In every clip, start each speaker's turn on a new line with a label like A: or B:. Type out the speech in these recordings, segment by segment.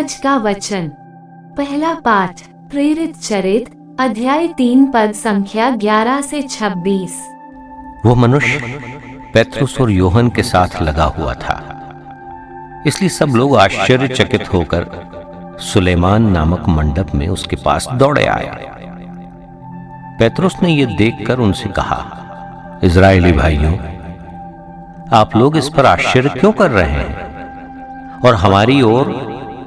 A: आज का वचन। पहला पाठ प्रेरित चरित अध्याय 3 पद संख्या 11 से 26।
B: वो मनुष्य पेत्रुस और योहन के साथ लगा हुआ था, इसलिए सब लोग आश्चर्यचकित होकर सुलेमान नामक मंडप में उसके पास दौड़े आए। पेत्रुस ने यह देखकर उनसे कहा, इजराइली भाइयों, आप लोग इस पर आश्चर्य क्यों कर रहे हैं और हमारी ओर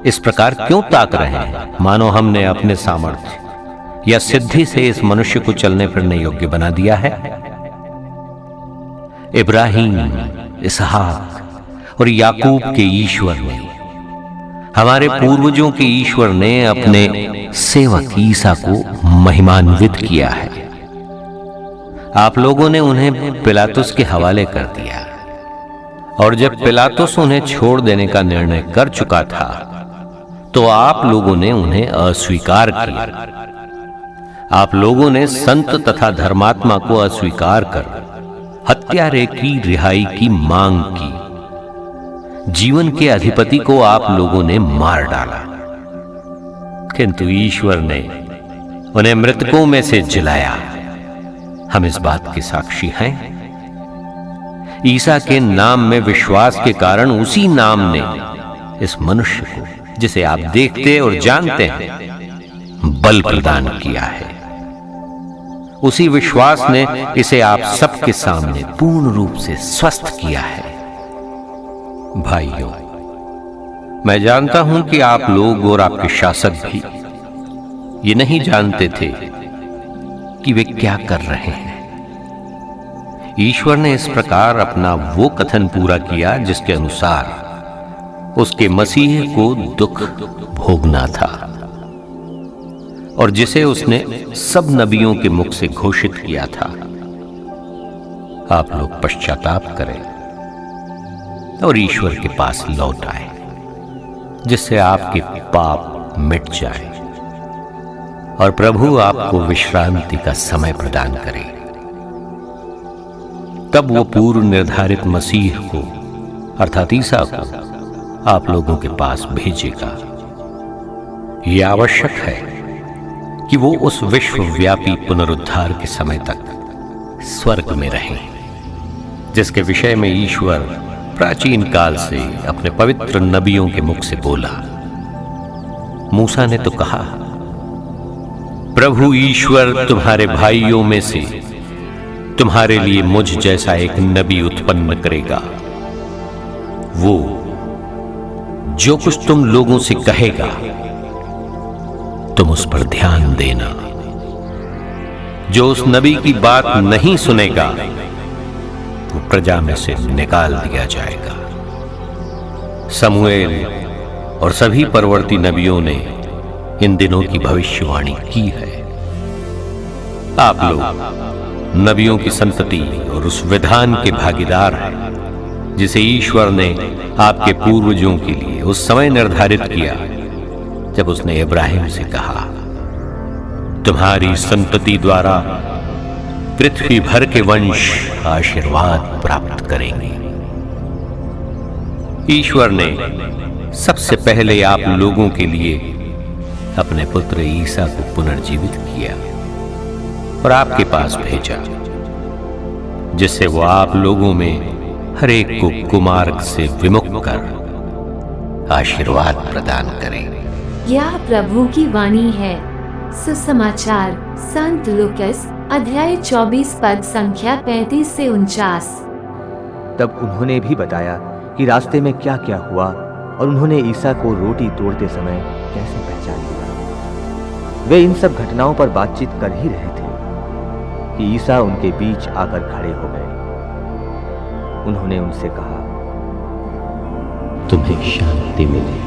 B: इस प्रकार क्यों ताक रहे हैं, मानो हमने अपने सामर्थ्य या सिद्धि से इस मनुष्य को चलने फिरने योग्य बना दिया है। इब्राहिम, इसहाक और याकूब के ईश्वर ने, हमारे पूर्वजों के ईश्वर ने अपने सेवक ईसा को महिमान्वित किया है। आप लोगों ने उन्हें पिलातुस के हवाले कर दिया, और जब पिलातुस उन्हें छोड़ देने का निर्णय कर चुका था तो आप लोगों ने उन्हें अस्वीकार किया। आप लोगों ने संत तथा धर्मात्मा को अस्वीकार कर हत्यारे की रिहाई की मांग की। जीवन के अधिपति को आप लोगों ने मार डाला, किंतु ईश्वर ने उन्हें मृतकों में से जिलाया। हम इस बात के साक्षी हैं। ईसा के नाम में विश्वास के कारण उसी नाम ने इस मनुष्य को, जिसे आप देखते और जानते हैं, बल प्रदान किया है। उसी विश्वास ने इसे आप सबके सामने पूर्ण रूप से स्वस्थ किया है। भाइयों, मैं जानता हूं कि आप लोग और आपके शासक भी ये नहीं जानते थे कि वे क्या कर रहे हैं। ईश्वर ने इस प्रकार अपना वो कथन पूरा किया जिसके अनुसार उसके मसीह को दुख भोगना था, और जिसे उसने सब नबियों के मुख से घोषित किया था। आप लोग पश्चाताप करें और ईश्वर के पास लौट आए, जिससे आपके पाप मिट जाए और प्रभु आपको विश्रांति का समय प्रदान करे। तब वो पूर्व निर्धारित मसीह को, अर्थात ईसा को, आप लोगों के पास भेजेगा। यह आवश्यक है कि वो उस विश्वव्यापी पुनरुद्धार के समय तक स्वर्ग में रहे, जिसके विषय में ईश्वर प्राचीन काल से अपने पवित्र नबियों के मुख से बोला। मूसा ने तो कहा, प्रभु ईश्वर तुम्हारे भाइयों में से तुम्हारे लिए मुझ जैसा एक नबी उत्पन्न करेगा। वो जो कुछ तुम लोगों से कहेगा, तुम उस पर ध्यान देना। जो उस नबी की बात नहीं सुनेगा, वो प्रजा में से निकाल दिया जाएगा। समूएल और सभी परवर्ती नबियों ने इन दिनों की भविष्यवाणी की है। आप लोग नबियों की संतति और उस विधान के भागीदार हैं जिसे ईश्वर ने आपके पूर्वजों के लिए उस समय निर्धारित किया जब उसने इब्राहिम से कहा, तुम्हारी संतति द्वारा पृथ्वी भर के वंश आशीर्वाद प्राप्त करेंगे। ईश्वर ने सबसे पहले आप लोगों के लिए अपने पुत्र ईसा को पुनर्जीवित किया और आपके पास भेजा, जिससे वो आप लोगों में हर एक को कुमार्ग से विमुख कर आशीर्वाद प्रदान करे।
A: यह प्रभु की वाणी है। सुसमाचार संत लूकास अध्याय 24 पद संख्या 35 से 49।
C: तब उन्होंने भी बताया कि रास्ते में क्या क्या हुआ और उन्होंने ईसा को रोटी तोड़ते समय कैसे पहचान लिया। वे इन सब घटनाओं पर बातचीत कर ही रहे थे कि ईसा उनके बीच आकर खड़े हो गए। उन्होंने उनसे कहा,
B: तुम्हें शांति मिले।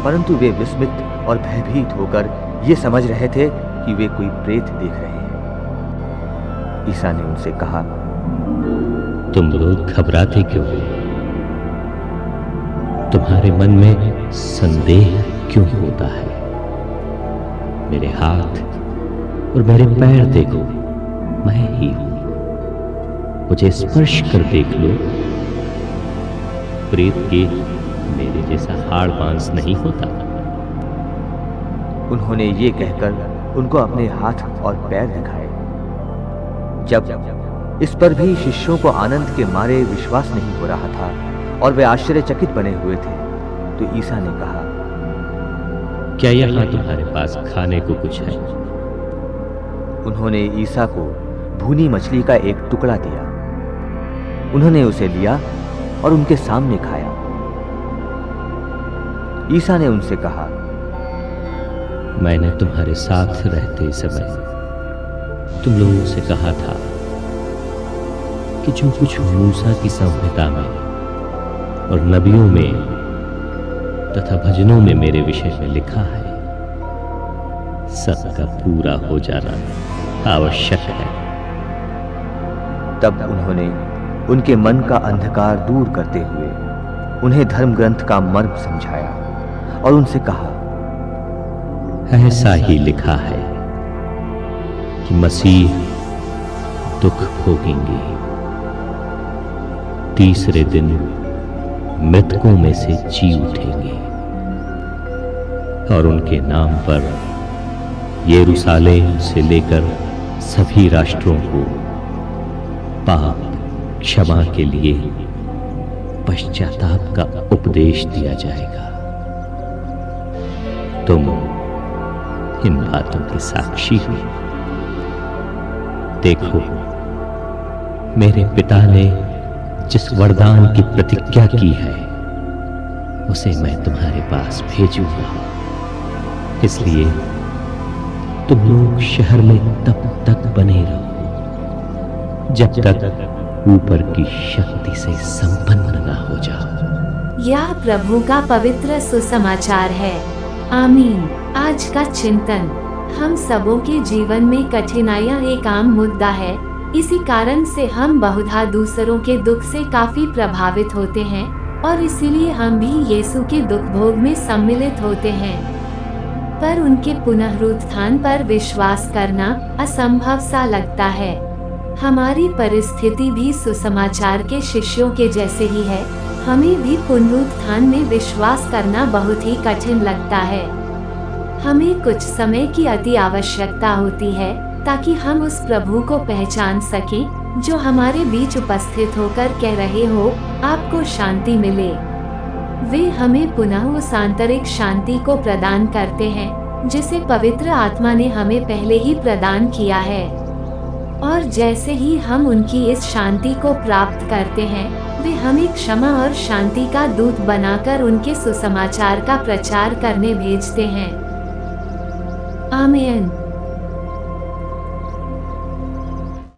C: परंतु वे विस्मित और भयभीत होकर ये समझ रहे थे कि वे कोई प्रेत देख रहे हैं। ईसा ने उनसे कहा,
B: तुम लोग घबराते क्यों? तुम्हारे मन में संदेह क्यों होता है? मेरे हाथ और मेरे पैर देखो, मैं ही हूं। मुझे स्पर्श कर देख लो। प्रेत के
D: मेरे जैसा हाड़ मांस नहीं होता।
C: उन्होंने ये कहकर उनको अपने हाथ और पैर दिखाए। जब इस पर भी शिष्यों को आनंद के मारे विश्वास नहीं हो रहा था और वे आश्चर्यचकित बने हुए थे, तो ईसा ने कहा,
D: क्या यहाँ तुम्हारे पास खाने को कुछ है?
C: उन्होंने ईसा को भुनी मछली का एक टुकड़ा दिया। उन्होंने उसे लिया और उनके सामने खाया। ईसा ने उनसे कहा,
D: मैंने तुम्हारे साथ रहते समय तुम लोगों से कहा था कि जो कुछ मूसा की संहिता में और नबियों में तथा भजनों में मेरे विषय में लिखा है, सबका पूरा हो जाना आवश्यक है।
C: तब उन्होंने उनके मन का अंधकार दूर करते हुए उन्हें धर्म ग्रंथ का मर्म समझाया और उनसे कहा,
D: ऐसा ही लिखा है कि मसीह दुख भोगेंगे, तीसरे दिन मृतकों में से जी उठेंगे और उनके नाम पर यरूशलेम से लेकर सभी राष्ट्रों को पाप क्षमा के लिए पश्चाताप का उपदेश दिया जाएगा। तुम इन बातों के साक्षी हो। देखो, मेरे पिता ने जिस वरदान की प्रतिज्ञा की है उसे मैं तुम्हारे पास भेजूंगा। इसलिए तुम लोग शहर में तब तक बने रहो जब तक ऊपर की शक्ति से संपन्न न हो जाओ।
A: यह प्रभु का पवित्र सुसमाचार है। आमीन। आज का चिंतन, हम सबों के जीवन में कठिनाइयाँ एक आम मुद्दा है। इसी कारण से हम बहुधा दूसरों के दुख से काफी प्रभावित होते हैं और इसीलिए हम भी यीशु के दुख भोग में सम्मिलित होते हैं। पर उनके पुनरुत्थान पर विश्वास करना असंभव सा लगता है। हमारी परिस्थिति भी सुसमाचार के शिष्यों के जैसे ही है। हमें भी पुनरुत्थान में विश्वास करना बहुत ही कठिन लगता है। हमें कुछ समय की अति आवश्यकता होती है ताकि हम उस प्रभु को पहचान सकें जो हमारे बीच उपस्थित होकर कह रहे हो, आपको शांति मिले। वे हमें पुनः उस आंतरिक शांति को प्रदान करते हैं जिसे पवित्र आत्मा ने हमें पहले ही प्रदान किया है। और जैसे ही हम उनकी इस शांति को प्राप्त करते हैं, वे हमें क्षमा और शांति का दूत बनाकर उनके सुसमाचार का प्रचार करने भेजते हैं। आमीन।